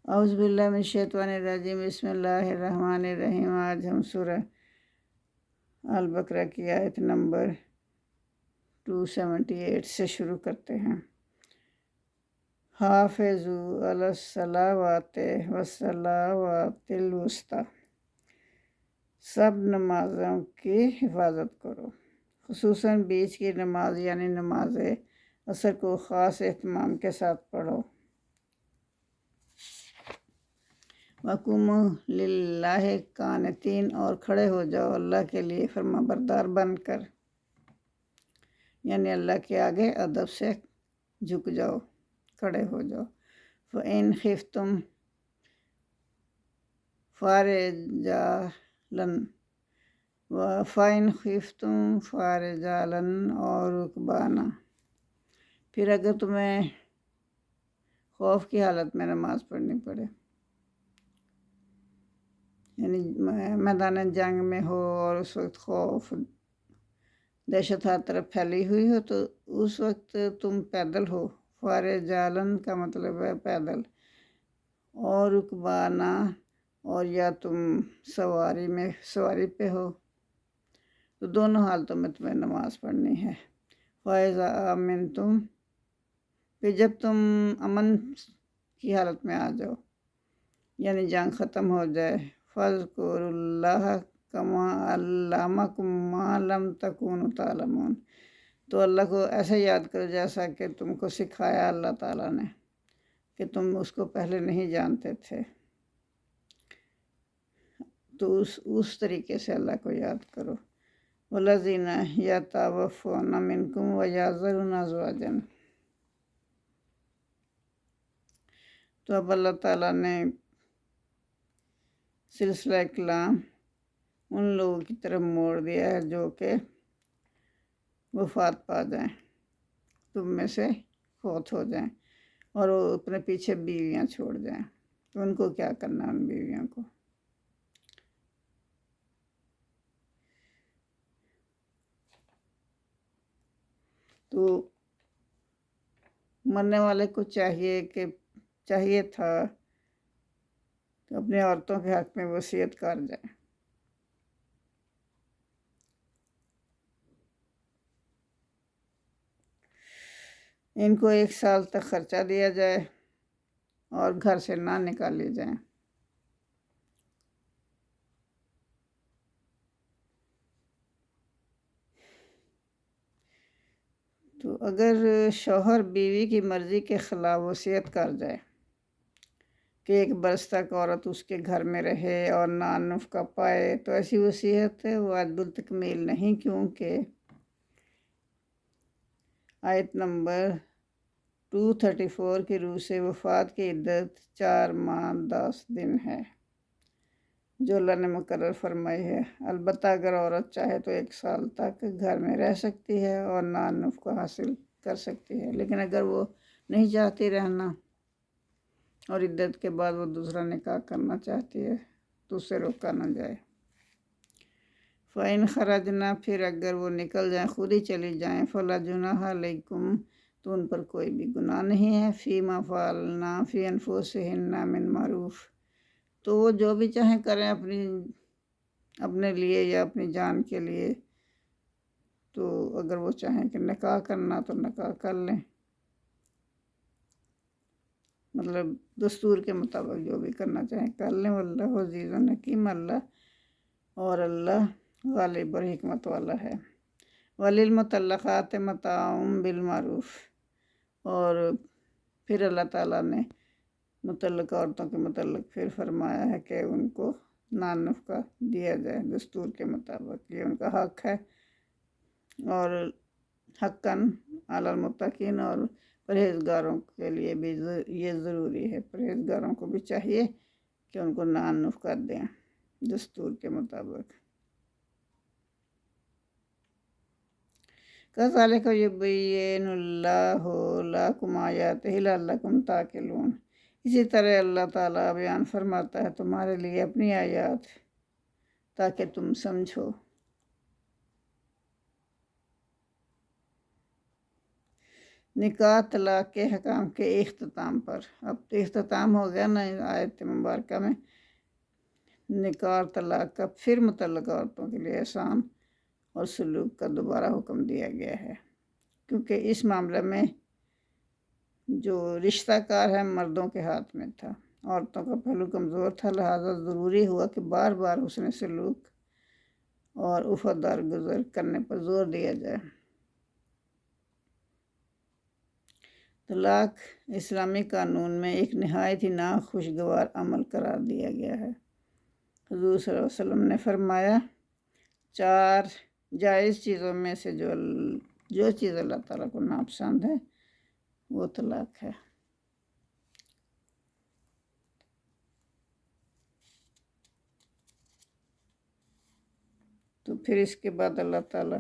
اعوذ باللہ من الشیطان الرجیم، بسم اللہ الرحمن الرحیم۔ آج ہم سورہ البقرہ کی آیت نمبر 278 سے شروع کرتے ہیں۔ حافظوا علی الصلوات والصلوات الوسطی، سب نمازوں کی حفاظت کرو، خصوصاً بیچ کی نماز یعنی نماز عصر کو خاص اہتمام کے ساتھ پڑھو۔ وَقُومُوا لِلَّهِ قَانِتِينَ، اور کھڑے ہو جاؤ اللہ کے لیے فرما بردار بن کر، یعنی اللہ کے آگے ادب سے جھک جاؤ، کھڑے ہو جاؤ۔ فَإِنْ خِفْتُمْ فَرِجَالًا اور رُكْبَانًا، پھر اگر تمہیں خوف کی حالت میں نماز پڑھنی پڑے، یعنی میدان جنگ میں ہو اور اس وقت خوف دہشت ہر طرف پھیلی ہوئی ہو، تو اس وقت تم پیدل ہو۔ فارجالن کا مطلب ہے پیدل، اور رکبانا، اور یا تم سواری پہ ہو، تو دونوں حالتوں میں تمہیں نماز پڑھنی ہے۔ فَإِذَا آمَنْتُمْ، پھر جب تم امن کی حالت میں آ جاؤ، یعنی جنگ ختم ہو جائے، فَاذْكُرُوا اللَّهَ كَمَا عَلَّمَكُم مَّا لَمْ تَكُونُوا تَعْلَمُونَ، تو اللہ کو ایسے یاد کرو جیسا کہ تم کو سکھایا اللہ تعالیٰ نے، کہ تم اس کو پہلے نہیں جانتے تھے، تو اس طریقے سے اللہ کو یاد کرو۔ وَالَّذِينَ يَتَوَفَّوْنَ مِنْكُمْ وَيَذَرُونَ أَزْوَاجًا، تو اب اللہ تعالیٰ نے سلسلہ کلام ان لوگوں کی طرف موڑ دیا ہے جو کہ وفات پا جائیں، تم میں سے فوت ہو جائیں، اور وہ اپنے پیچھے بیویاں چھوڑ جائیں، تو ان کو کیا کرنا، ان بیویوں کو؟ تو مرنے والے کو چاہیے تھا کہ اپنی عورتوں کے حق میں وصیت کر جائے۔ ان کو 1 سال تک خرچہ دیا جائے اور گھر سے نہ نکالی جائیں۔ تو اگر شوہر بیوی کی مرضی کے خلاف وصیت کر جائے کہ 1 برس تک عورت اس کے گھر میں رہے اور نان نفقہ پائے، تو ایسی وصیت واجب التکمیل نہیں، کیونکہ آیت نمبر 234 کی روح سے وفات کی عدت 4 ماہ 10 دن ہے، جو اللہ نے مقرر فرمائی ہے۔ البتہ اگر عورت چاہے تو 1 سال تک گھر میں رہ سکتی ہے اور نان نفقہ حاصل کر سکتی ہے، لیکن اگر وہ نہیں چاہتی رہنا اور عدت کے بعد وہ دوسرا نکاح کرنا چاہتی ہے، تو اسے روکا نہ جائے۔ فَإِنْ خَرَجْنَا، پھر اگر وہ نکل جائیں، خود ہی چلی جائیں، فَلَا جُنَاحَ عَلَيْكُمْ، تو ان پر کوئی بھی گناہ نہیں ہے، فِي مَا فَعَلْنَا فِي أَنفُسِهِنَّ مِن مَّعْرُوف، تو وہ جو بھی چاہیں کریں اپنے لیے یا اپنی جان کے لیے، تو اگر وہ چاہیں کہ نکاح کرنا تو نکاح کر لیں، مطلب دستور کے مطابق جو بھی کرنا چاہیں کر لیں۔ واللہ عزیز حکیم، اور اللہ غالب اور حکمت والا ہے۔ وَلِلْمُطَلَّقَاتِ مَتَاعٌ بِالْمَعْرُوف، اور پھر اللہ تعالیٰ نے متعلقہ عورتوں کے متعلق پھر فرمایا ہے کہ ان کو نان نفقہ دیا جائے دستور کے مطابق، یہ ان کا حق ہے، اور حقاً علی المتقین، اور پرہیزگاروں کے لیے بھی یہ ضروری ہے، پرہیزگاروں کو بھی چاہیے کہ ان کو نان نفقہ دیں دستور کے مطابق۔ کذالک یبین اللہ لکم آیاتہ لعلکم تعقلون، اسی طرح اللہ تعالیٰ بیان فرماتا ہے تمہارے لیے اپنی آیات تاکہ تم سمجھو۔ نکاح طلاق کے حکام کے اختتام پر۔ اب اختتام ہو گیا نا آیت مبارکہ میں نکاح اور طلاق کا، پھر متعلقہ عورتوں کے لیے احسان اور سلوک کا دوبارہ حکم دیا گیا ہے، کیونکہ اس معاملے میں جو رشتہ کار ہے مردوں کے ہاتھ میں تھا، عورتوں کا پہلو کمزور تھا، لہٰذا ضروری ہوا کہ بار بار حسن سلوک اور عفت درگزر کرنے پر زور دیا جائے۔ طلاق اسلامی قانون میں ایک نہایت ہی ناخوشگوار عمل قرار دیا گیا ہے۔ حضور صلی اللہ علیہ وسلم نے فرمایا، 4 جائز چیزوں میں سے جو چیز اللہ تعالیٰ کو ناپسند ہے وہ طلاق ہے۔ تو پھر اس کے بعد اللہ تعالیٰ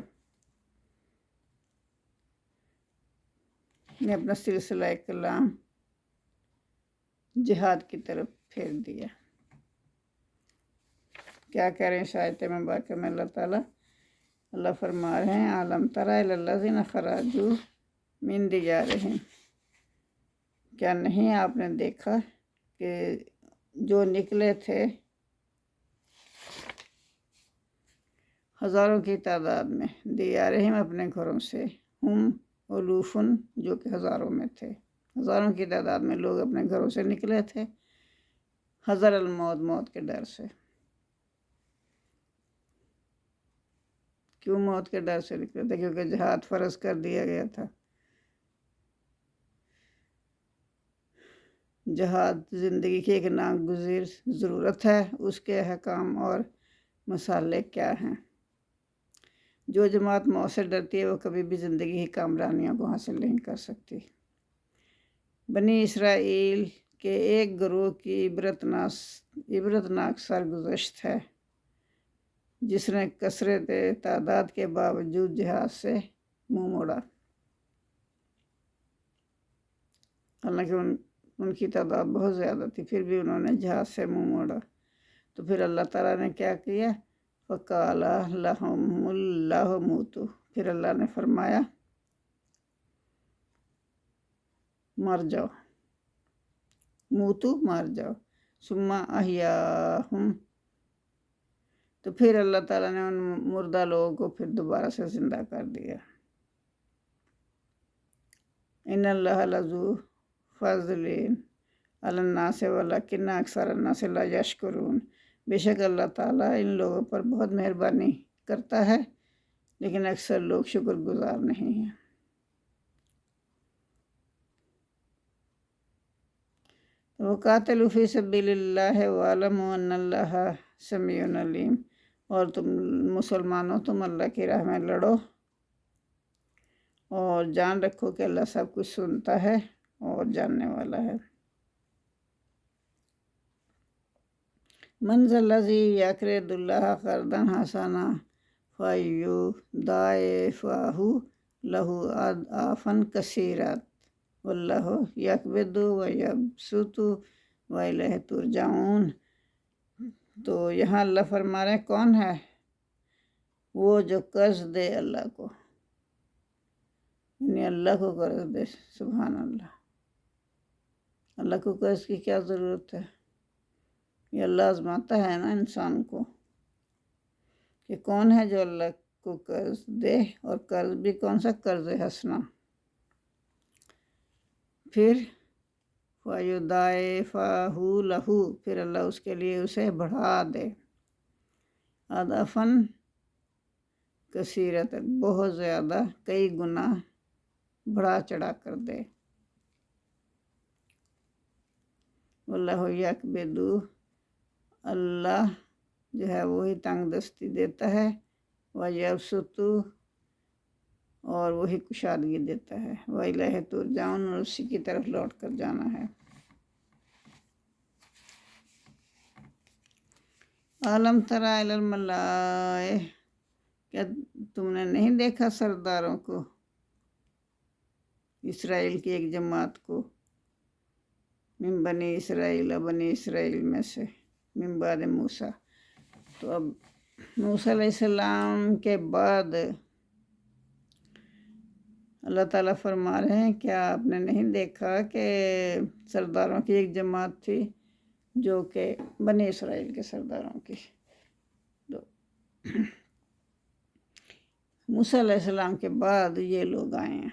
نے اپنا سلسلہ کلام جہاد کی طرف پھیر دیا۔ کیا کہہ رہے ہیں اس آیت مبارکہ میں اللہ فرما رہے ہیں، عالم تری الی الذین خرجوا من دیارہم، کیا نہیں آپ نے دیکھا کہ جو نکلے تھے ہزاروں کی تعداد میں، دیارہم اپنے گھروں سے، ہم الوفن جو کہ ہزاروں میں تھے، ہزاروں کی تعداد میں لوگ اپنے گھروں سے نکلے تھے، حذر الموت، موت کے ڈر سے۔ کیوں موت کے ڈر سے نکلے تھے؟ کیونکہ جہاد فرض کر دیا گیا تھا۔ جہاد زندگی کی ایک ناگزیر ضرورت ہے، اس کے احکام اور مسالے کیا ہیں؟ جو جماعت موت سے ڈرتی ہے وہ کبھی بھی زندگی کی کامرانیوں کو حاصل نہیں کر سکتی۔ بنی اسرائیل کے ایک گروہ کی عبرتناک سرگزشت ہے جس نے کثرت تعداد کے باوجود جہاد سے منہ موڑا۔ حالانکہ ان کی تعداد بہت زیادہ تھی، پھر بھی انہوں نے جہاد سے منہ موڑا۔ تو پھر اللہ تعالیٰ نے کیا کیا؟ فَقَالَ لَهُمُ اللَّهُ مُوتُوا، پھر اللہ نے فرمایا مر جاؤ، موتو مر جاؤ، ثم احیاہم، تو پھر اللہ تعالیٰ نے ان مردہ لوگوں کو پھر دوبارہ سے زندہ کر دیا۔ ان اللہ لذو فضل علی الناس ولکن اکثر الناس لا یشکرون، بے شک اللہ تعالیٰ ان لوگوں پر بہت مہربانی کرتا ہے لیکن اکثر لوگ شکر گزار نہیں ہیں۔ وَقَاتِلُوا فِي سَبِيلِ اللَّهِ وَاعْلَمُوا أَنَّ اللَّهَ سَمِيعٌ عَلِيمٌ، اور تم مسلمانوں تم اللہ کی راہ میں لڑو اور جان رکھو کہ اللہ سب کچھ سنتا ہے اور جاننے والا ہے۔ مَنْ ذَا الَّذِي يَقْرِضُ اللَّهَ قَرْضًا حَسَنًا فَيُضَاعِفَهُ لَهُ أَضْعَافًا كَثِيرَةً وَاللَّهُ يَقْبِضُ وَيَبْسُطُ وَإِلَيْهِ تُرْجَعُونَ۔ تو یہاں اللہ فرما رہے ہیں کون ہے وہ جو قرض دے اللہ کو، یعنی اللہ کو قرض دے۔ سبحان اللہ، اللہ کو قرض کی کیا ضرورت ہے؟ یہ اللہ آزماتا ہے نا انسان کو کہ کون ہے جو اللہ کو قرض دے، اور قرض بھی کون سا؟ قرض حسنہ۔ پھر وَيُضَاعِفَهُ لَهُ، پھر اللہ اس کے لیے اسے بڑھا دے، اضعافاً کثیرۃ، بہت زیادہ، کئی گنا بڑھا چڑھا کر دے۔ واللہ یقبض، اللہ جو ہے وہی تنگ دستی دیتا ہے، ویبسط، اور وہی کشادگی دیتا ہے، وإلیہ ترجعون، اور اسی کی طرف لوٹ کر جانا ہے۔ عالم تری الی الملائ، کیا تم نے نہیں دیکھا سرداروں کو، اسرائیل کی ایک جماعت کو، من بنی اسرائیل، بنی اسرائیل میں سے، من بعد موسیٰ، تو اب موسیٰ علیہ السلام کے بعد اللہ تعالیٰ فرما رہے ہیں کیا آپ نے نہیں دیکھا کہ سرداروں کی ایک جماعت تھی جو کہ بنی اسرائیل کے سرداروں کی، تو موسیٰ علیہ السلام کے بعد یہ لوگ آئے ہیں،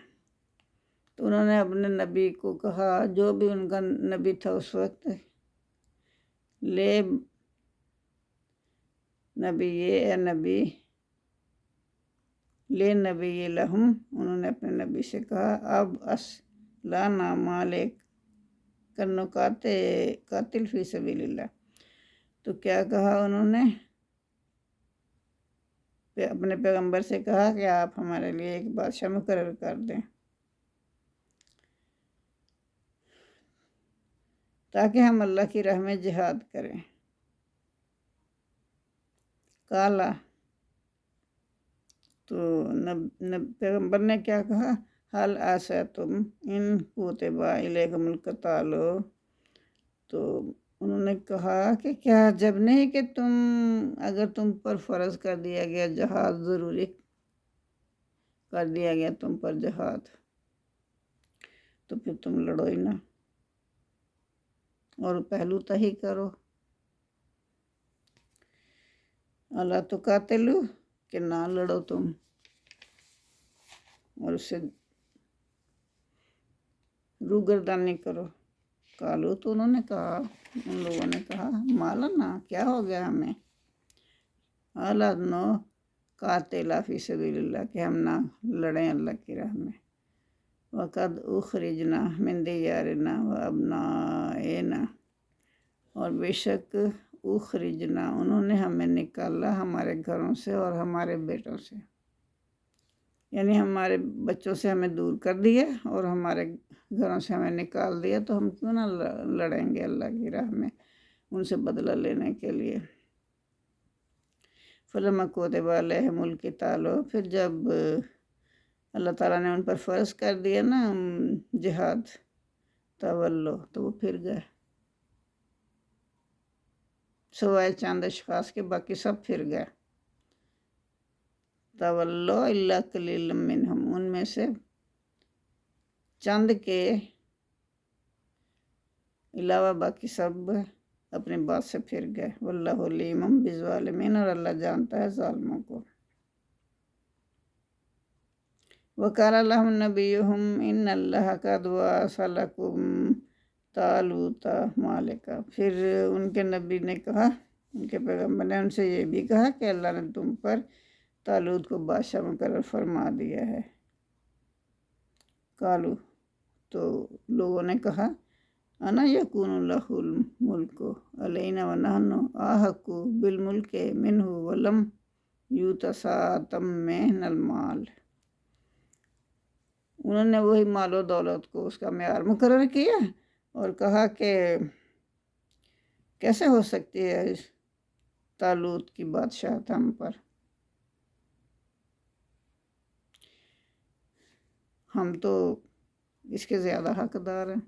تو انہوں نے اپنے نبی کو کہا، جو بھی ان کا نبی تھا اس وقت، لے نبی یہ نبی لے نبی یہ لہم، انہوں نے اپنے نبی سے کہا اب لانا مالک کرنو قاتل فی سبیل اللہ، تو کیا کہا انہوں نے اپنے پیغمبر سے کہا کہ آپ ہمارے لیے ایک بادشاہ مقرر کر دیں تاکہ ہم اللہ کی راہ میں جہاد کریں۔ کالا، تو پیغمبر نے کیا کہا، حل عصیتم ان کتب الیکم القتال، تو انہوں نے کہا کہ کیا جب نہیں کہ اگر تم پر فرض کر دیا گیا جہاد، ضروری کر دیا گیا تم پر جہاد، تو پھر تم لڑو ہی نہ اور پہلو تہی کرو، اللہ تو قاتلو کہ نہ لڑو تم اور اس سے روگردانی کرو۔ کالو، تو انہوں نے کہا، ان لوگوں نے کہا مالانا، کیا ہو گیا ہمیں، نو قاتل فی سبیل اللہ، کہ ہم نہ لڑیں اللہ کی راہ میں، وقد اخرجنا من دیارنا وابنائنا، اور بے شک اخرجنا، انہوں نے ہمیں نکالا ہمارے گھروں سے اور ہمارے بیٹوں سے، یعنی ہمارے بچوں سے ہمیں دور کر دیا اور ہمارے گھروں سے ہمیں نکال دیا، تو ہم کیوں نہ لڑیں گے اللہ کی راہ میں ان سے بدلہ لینے کے لیے۔ فلما کتب علیہم القتال، پھر جب اللہ تعالیٰ نے ان پر فرض کر دیا نا جہاد، تولو، تو وہ پھر گئے، سوائے چند اشخاص کے باقی سب پھر گئے۔ تولو الا قلیل منہم، ان میں سے چند کے علاوہ باقی سب اپنی بات سے پھر گئے۔ واللہ علیم بالظالمین، اور اللہ جانتا ہے ظالموں کو۔ وقال لهم نبیہم ان اللہ قد بعث لکم طالوت مالکا، پھر ان کے نبی نے کہا، ان کے پیغمبر نے ان سے یہ بھی کہا کہ اللہ نے تم پر طالوت کو بادشاہ مقرر فرما دیا ہے۔ کالو، تو لوگوں نے کہا انا یکون لہ الملک علینا ونحن احق بالملک منہ ولم یؤت ساعۃ من المال، انہوں نے وہی مال و دولت کو اس کا معیار مقرر کیا اور کہا کہ کیسے ہو سکتی ہے اس طالوت کی بادشاہت ہم پر، ہم تو اس کے زیادہ حقدار ہیں،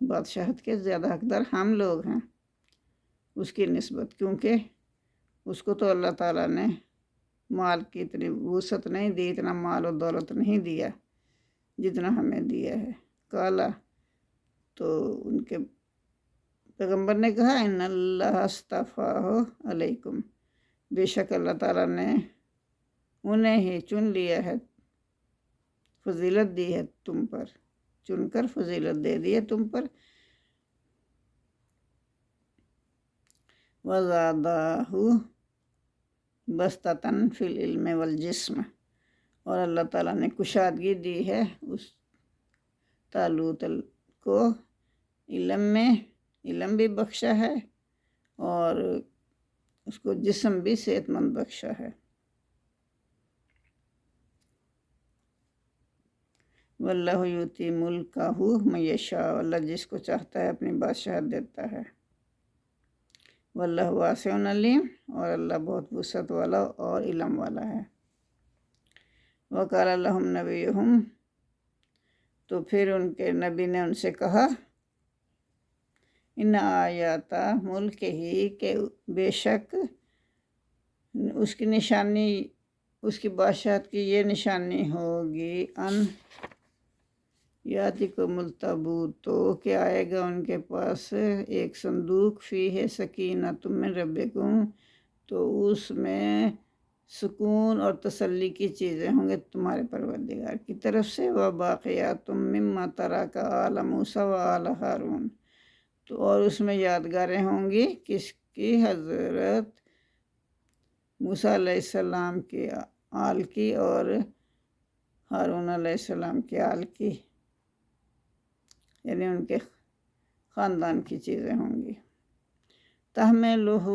بادشاہت کے زیادہ حقدار ہم لوگ ہیں اس کی نسبت، کیونکہ اس کو تو اللہ تعالیٰ نے مال کی اتنی وسعت نہیں دی، اتنا مال و دولت نہیں دیا جتنا ہمیں دیا ہے۔ کالا، تو ان کے پیغمبر نے کہا ان اللہ اصطفاہ علیکم، بے شک اللہ تعالیٰ نے انہیں ہی چن لیا ہے، فضیلت دی ہے تم پر، چن کر فضیلت دے دی ہے تم پر۔ وَزَادَهُ بَسْطَةً فِي الْعِلْمِ وَالْجِسْمِ، اور اللہ تعالیٰ نے کشادگی دی ہے اس طالوت کو، علم بھی بخشا ہے اور اس کو جسم بھی صحت مند بخشا ہے۔ واللہ یؤتی ملکہ من یشاء، اللہ جس کو چاہتا ہے اپنی بادشاہت دیتا ہے۔ واللہ واسع علیم، اور اللہ بہت وسعت والا اور علم والا ہے۔ وقال لهم نبیہم، تو پھر ان کے نبی نے ان سے کہا، ان آیات ملک ہی، کہ بے شک اس کی نشانی اس کی بادشاہت کی یہ نشانی ہوگی ان یاتی کو ملتبوت تو کہ آئے گا ان کے پاس ایک صندوق فی ہے سکینۃ من ربکم، تو اس میں سکون اور تسلی کی چیزیں ہوں گے تمہارے پروردگار کی طرف سے، وباقیات مما ترک آل موسیٰ و آل ہارون، تو اور اس میں یادگاریں ہوں گی کس کی؟ حضرت موسیٰ علیہ السلام کی آل کی اور ہارون علیہ السلام کی آل کی، یعنی ان کے خاندان کی چیزیں ہوں گی۔ تحملہ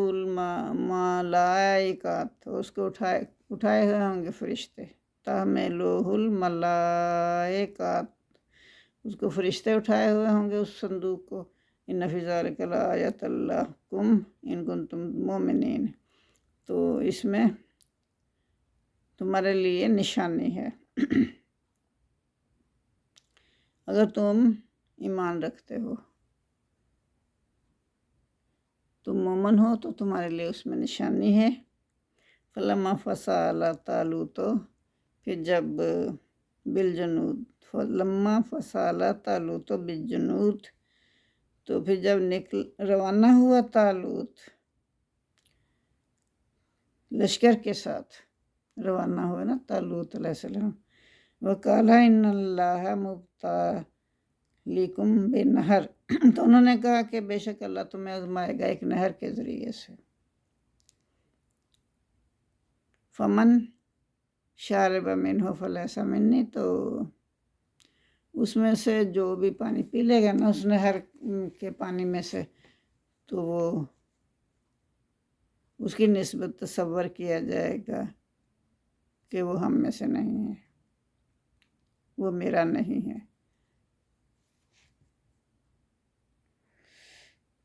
الملائکۃ، اس کو اٹھائے ہوئے ہوں گے فرشتے، تحملہ الملائکۃ، اس کو فرشتے اٹھائے ہوئے ہوں گے اس صندوق کو، ان فی ذلک لآیۃ لکم ان کنتم مؤمنین، تو اس میں تمہارے لیے نشانی ہے اگر تم ایمان رکھتے ہو، تم مومن ہو تو تمہارے لیے اس میں نشانی ہے۔ فلما فصل طالوت، پھر جب بالجنود، فلما فصل طالوت بالجنود، تو پھر جب روانہ ہوا طالوت لشکر کے ساتھ، روانہ ہوا نا طالوت علیہ السلام، وقال ان اللہ مبتلیکم بنہر، تو انہوں نے کہا کہ بے شک اللہ تمہیں آزمائے گا ایک نہر کے ذریعے سے، فمن شارب منہ فلیس منی، تو اس میں سے جو بھی پانی پی لے گا نا اس نہر کے پانی میں سے، تو وہ اس کی نسبت تصور کیا جائے گا کہ وہ ہم میں سے نہیں ہے، وہ میرا نہیں ہے۔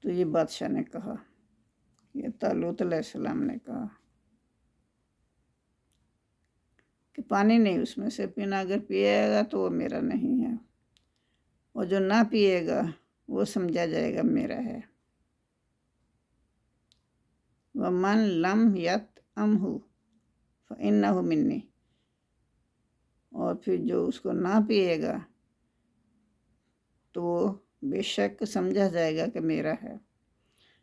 تو یہ بادشاہ نے کہا، یہ طالوت علیہ السلام نے کہا کہ پانی نہیں اس میں سے پینا، اگر پیے گا تو وہ میرا نہیں ہے، اور جو نہ پیے گا وہ سمجھا جائے گا میرا ہے۔ وَمَن لَمْ يَطْعَمْهُ فَإِنَّهُ مِنِّي، اور پھر جو اس کو نہ پیے گا تو وہ بے شک سمجھا جائے گا کہ میرا ہے۔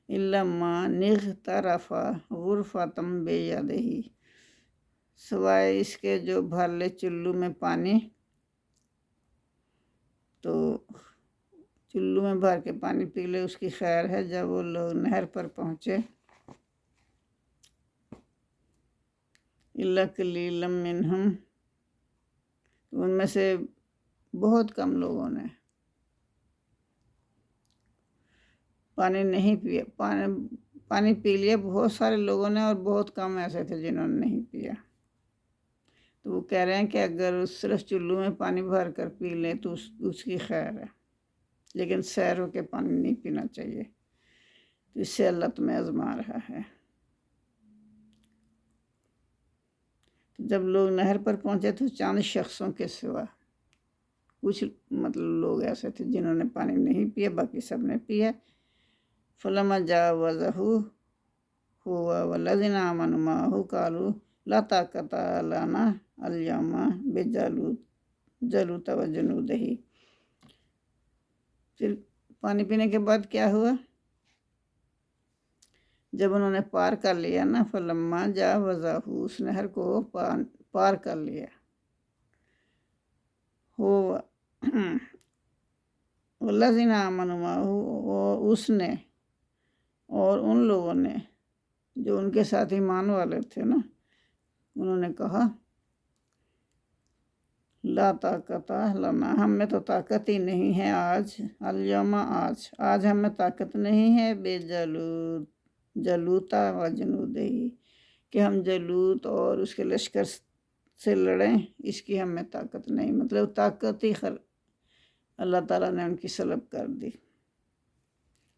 إِلَّا مَنِ اغْتَرَفَ غُرْفَةً بِيَدِهِ، سوائے اس کے جو بھر لے چلو میں پانی، تو چلو میں بھر کے پانی پی لے اس کی خیر ہے۔ جب وہ لوگ نہر پر پہنچے، إِلَّا قَلِيلًا مِّنْهُمْ، ان میں سے بہت کم لوگوں نے پانی نہیں پیا، پانی پی لیا بہت سارے لوگوں نے، اور بہت کم ایسے تھے جنہوں نے نہیں پیا۔ تو وہ کہہ رہے ہیں کہ اگر صرف چلو میں پانی بھر کر پی لیں تو اس کی خیر ہے، لیکن سیر ہو کے پانی نہیں پینا چاہیے، تو اس سے اللہ تمہیں آزما رہا ہے۔ جب لوگ نہر پر پہنچے تو چند شخصوں کے سوا کچھ لوگ ایسے تھے جنہوں نے پانی نہیں پیا، باقی سب نے پیا۔ فلما جاوزہ هو والذین آمنوا معه قالوا لا طاقت لنا اليوم بجالوت وجنودہ، پھر پانی پینے کے بعد کیا ہوا؟ جب انہوں نے پار کر لیا نا، فلما جاوزہ، اس نہر کو پار کر لیا، ہو والذین آمنوا معه، اس نے اور ان لوگوں نے جو ان کے ساتھ ایمان والے تھے نا، انہوں نے کہا لا طاقت لنا، ہم میں تو طاقت ہی نہیں ہے آج، الیوم، آج ہم میں طاقت نہیں ہے، بے جالوتا و جنودہ، کہ ہم جالوت اور اس کے لشکر سے لڑیں، اس کی ہم میں طاقت نہیں، مطلب طاقت ہی اللہ تعالیٰ نے ان کی سلب کر دی۔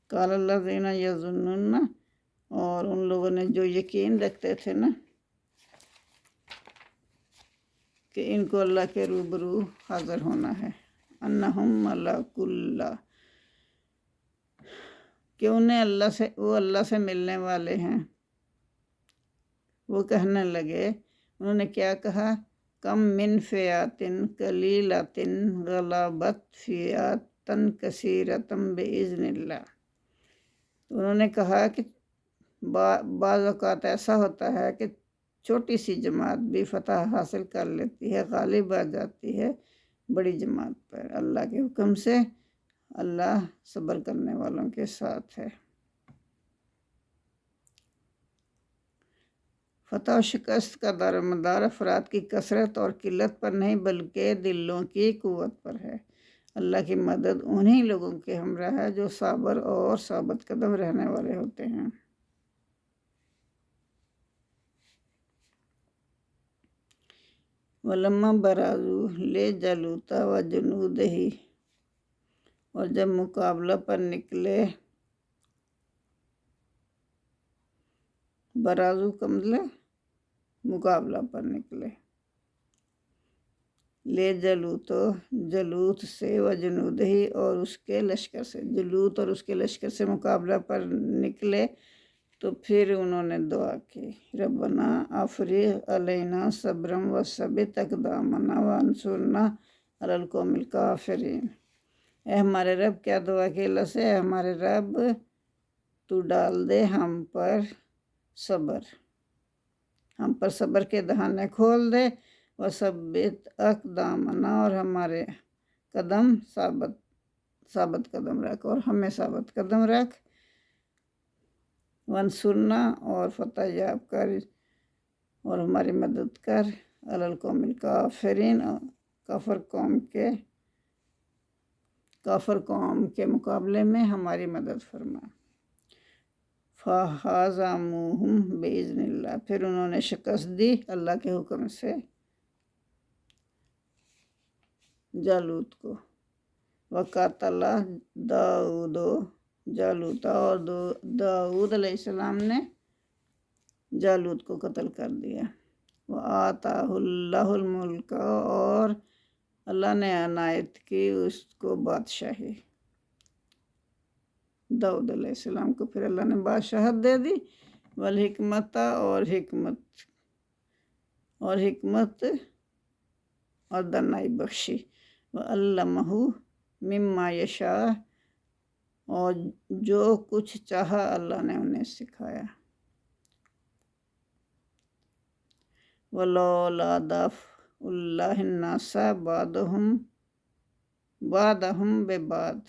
قال الذین یظنون، اور ان لوگوں نے جو یقین رکھتے تھے نا کہ ان کو اللہ کے روبرو حاضر ہونا ہے، انہم ملاقو اللہ، کہ انہیں وہ اللہ سے ملنے والے ہیں، وہ کہنے لگے انہوں نے کیا کہا؟ کم من فیاتن قلیلاتن غلبت فیاتن کثیرتم باذن اللہ۔ انہوں نے کہا کہ بعض اوقات ایسا ہوتا ہے کہ چھوٹی سی جماعت بھی فتح حاصل کر لیتی ہے، غالب آ جاتی ہے بڑی جماعت پر اللہ کے حکم سے۔ اللہ صبر کرنے والوں کے ساتھ ہے۔ فتح و شکست کا دار و مدار افراد کی کثرت اور قلت پر نہیں بلکہ دلوں کی قوت پر ہے۔ اللہ کی مدد انہی لوگوں کے ہمراہ ہے جو صابر اور ثابت قدم رہنے والے ہوتے ہیں۔ وَلَمَّا بَرَزُوا لِجَالُوتَ وَجُنُودِهِ، اور جب مقابلہ پر نکلے، برازو کا مطلب مقابلہ پر نکلے، لے جالوت جالوت سے، وجنودہی اور اس کے لشکر سے، جالوت اور اس کے لشکر سے مقابلہ پر نکلے تو پھر انہوں نے دعا کی، ربنا افرغ علینا صبرا وثبت اقدامنا وانصرنا علی القوم الکافرین۔ اے ہمارے رب، کیا دعا کی اللہ سے؟ اے ہمارے رب، تو ڈال دے ہم پر صبر، ہم پر صبر کے دہانے کھول دے، وثبت اقدامنا، اور ہمارے قدم ثابت قدم رکھ، اور ہمیں ثابت قدم رکھ، وانصرنا، اور فتح یاب کر، اور ہماری مدد کر، علی القوم الکافرین، کافر قوم کے مقابلے میں ہماری مدد فرما۔ فَهَزَمُوهُمْ بِإِذْنِ اللَّهِ، پھر انہوں نے شکست دی اللہ کے حکم سے جالوت کو۔ وَقَاتَلَ داؤد جالوت، اور داؤد علیہ السلام نے جالوت کو قتل کر دیا۔ وَآتَاهُ اللَّهُ الْمُلْكَ، اور اللہ نے عنایت کی اس کو بادشاہی، داؤد علیہ السلام کو پھر اللہ نے بادشاہت دے دی، والحکمت، اور حکمت اور دانائی بخشی، وَعَلَّمَهُ مِمَّا يَشَاءُ، اور جو کچھ چاہا اللہ نے انہیں سکھایا۔ وَلَوْلَا دَفْعُ اللَّهِ النَّاسَ بَعْضَهُم بِبَعْضٍ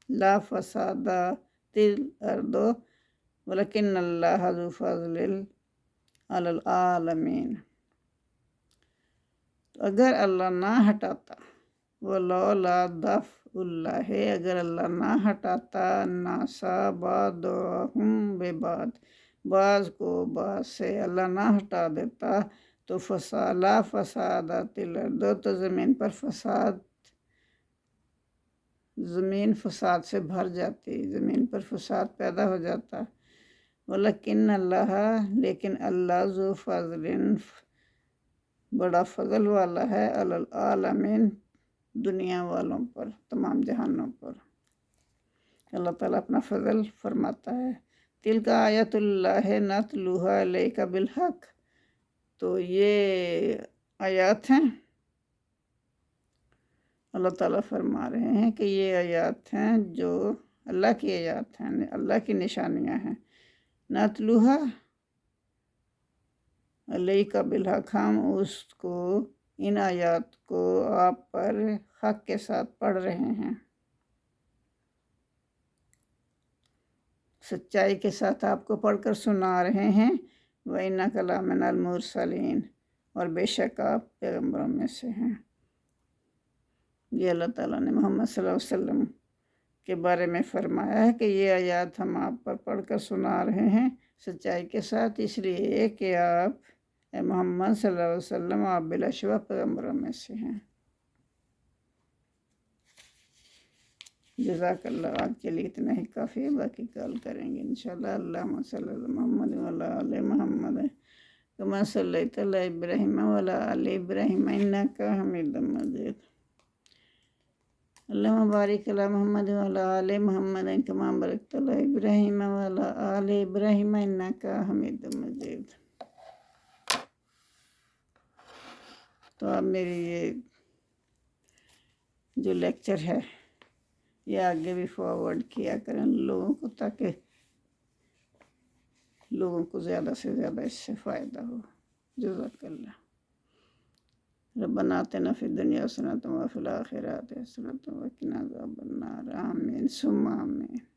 لَفَسَدَتِ الْأَرْضُ وَلَكِنَّ اللَّهَ ذُو فَضْلٍ عَلَى الْعَالَمِينَ۔ اگر اللہ نہ ہٹاتا، وَلَوْلَا دَفْعُ اللَّهِ، اگر اللہ نہ ہٹاتا، النَّاسَ بَعْضَهُم بِبَعْضٍ، بعض کو بعض سے اللہ نہ ہٹا دیتا، تو فَسَادَتِ الْأَرْضُ، تو زمین فساد سے بھر جاتی، زمین پر فساد پیدا ہو جاتا۔ وَلَكِنَّ اللَّهَ، لیکن اللہ، ذو فضل، بڑا فضل والا ہے، علی العالمین، دنیا والوں پر، تمام جہانوں پر۔ اللہ تعالیٰ اپنا فضل فرماتا ہے۔ تِلْکَ آیَاتُ اللَّهِ نَتْلُوهَا عَلَيْکَ بِالْحَقِّ، تو یہ آیات ہیں، اللہ تعالیٰ فرما رہے ہیں کہ یہ آیات ہیں جو اللہ کی آیات ہیں، اللہ کی نشانیاں ہیں۔ نَتْلُوهَا عَلَيْکَ بِالْحَقِّ، ہم اس کو، ان آیات کو آپ پر حق کے ساتھ پڑھ رہے ہیں، سچائی کے ساتھ آپ کو پڑھ کر سنا رہے ہیں۔ وَإِنَّكَ لَمِنَ الْمُرْسَلِينَ، اور بے شک آپ پیغمبروں میں سے ہیں۔ یہ اللہ تعالیٰ نے محمد صلی اللہ علیہ وسلم کے بارے میں فرمایا ہے کہ یہ آیات ہم آپ پر پڑھ کر سنا رہے ہیں سچائی کے ساتھ، اس لیے کہ آپ، اے محمد صلی اللہ علیہ وسلم، آپ بلا شبہ پیغمبروں میں سے ہیں۔ جزاک اللہ، آج کے لیے اتنا ہی کافی ہے، باقی کال کریں گے انشاءاللہ۔ اللہم صلی علی محمد وعلی آل محمد کما صلیت علی ابراہیم وعلی آل ابراہیم انک حمید مجید۔ اللہم بارک علی محمد وعلی آل محمد کما بارکت علی ابراہیم وعلی آل ابراہیم انک حمید مجید۔ تو آپ میری یہ جو لیکچر ہے یہ آگے بھی فارورڈ کیا کریں لوگوں کو، تاکہ لوگوں کو زیادہ سے زیادہ اس سے فائدہ ہو۔ جزاک اللہ۔ ربنا آتنا فی الدنیا حسنۃ وفی الآخرۃ حسنۃ وقنا عذاب النار۔ آمین ثم آمین۔